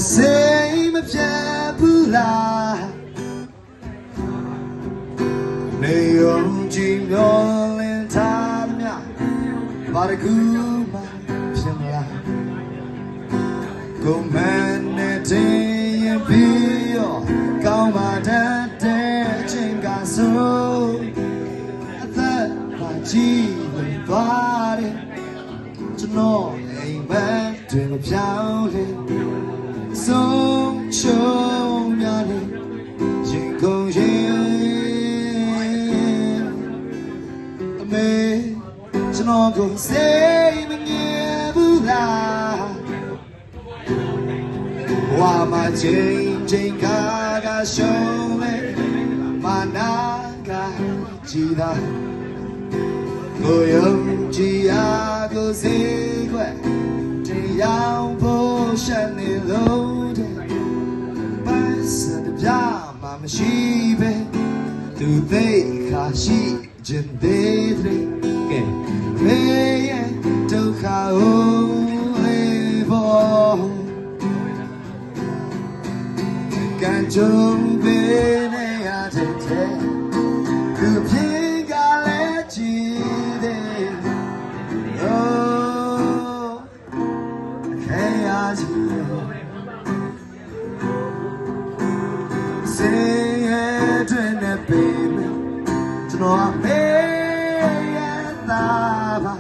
စိတ်မပြတ်ဘူးလားနေုံကြည့်မျောလင်းထားသမျှဘာတကူမှဖြစ်မလားကိုမန်းနဲ့တင်ရင်ပြီးရောကောင်းပါတတ်တဲ့အချိန်ကဆိုအသက်ပါကြည့်လို့သွားတယ်ကျွန်တော်အိမ်မက်တွေမပြောင်းလဲဆုံးချုံများလေရင်ကုန်ရင်အမေကျွန်တော်ကိုစိတ်မငြင်းဘူးလားဝါမချင်းကာကရှုံးလေမနာကကြည်သာကိုယုံကြည်ရာကိုစိတ်ခွဲတရားဖို့ရှက်နေလို့တဲ့ဘာစတဲ့ပြမမရှိပဲသူသိခါရှိခြင်းသေးတယ်ကဲမေရဲ့ဒုက္ခကိုလေးဖို့ကန်ကြုံပေးနေရတဲ့သူဖြစ်ကလည်းကြည်တယ်စေရတဲ့နဲ့ပေမဲ့ကျွန်တော်မေးရတာပါ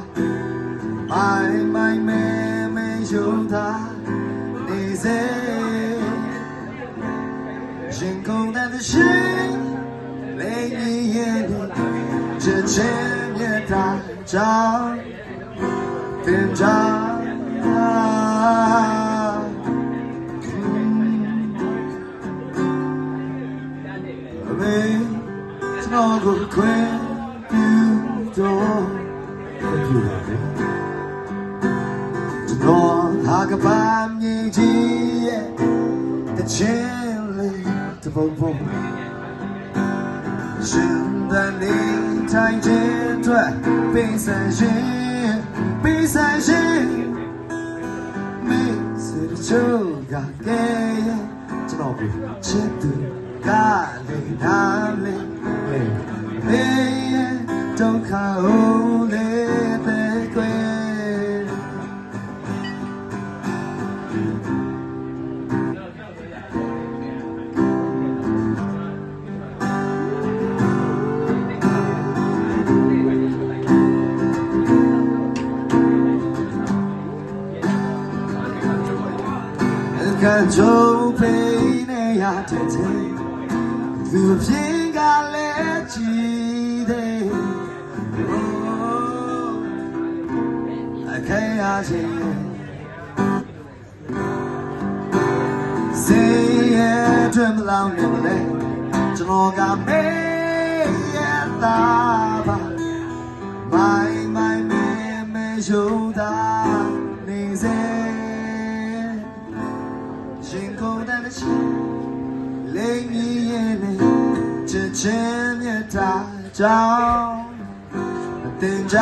မိုင်မဲယုံတာနေစေရင်ကုန်တဲ့ရှင်လေးရဲ့ချက်ချင်းမြတ်တာကြောင့်တင်ကြကျွန်တော်ကိုခွင့်ပြုတော့ပြုပါမယ်ကျွန်တော်ဟာကပါမြင်ကြီးရဲ့တချင်းလေးတပုံပုံရှင်တဲ့နေထိုင်ခြင်းအတွက်ပေးဆန်ရှင်မင်းစေချိုးကကဲကျွန်တော်ကိုချစ်သူကလေးနားလေးမေရဲ့ဒုက္ခကိုလေးတဲ့ကွယ်ကန်ကြုံပေးနေရတဲ့သူဖြစ်ကလည်းကြည်တယ်အခက်ရခြင်းစေရတဲ့မလောင်နေမလဲကျွန်တော်ကမေးရတာပါမိုင်မဲယုံတာနေစေရင်ကုန်တဲ့ရှင်လေးကြီးရဲ့ချက်ချင်းမြတ်တာကြောင့်အတင်ကြ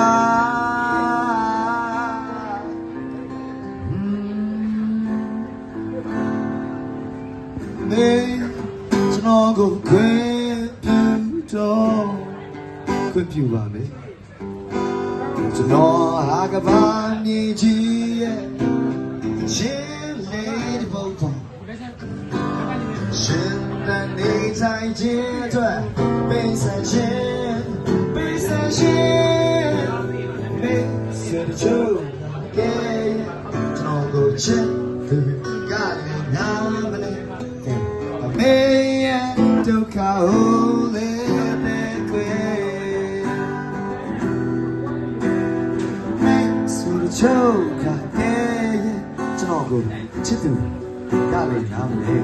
မေကျွန်တော်ကိုခွင့်ပြုတော့ခွင့်ပြုပါမယ်ကျွန်တော်ဟာကဘာမြည်ကြီးရဲ့ချင်းလေးတစ်ပုဒ်ပေါ့ရှင်တဲ့နေတိုင်းချင်းအတွက်ပေးဆန်ရှင်မေးစေချိုးကဲကျွန်တော်ကိုချစ်သူကလည်းနာမလဲအမေရဲ့ဒုက္ခကိုလေးတဲ့ကွယ်မေးစေချိုးကဲကျွန်တော်ကိုချစ်သူကလည်းနာမလဲ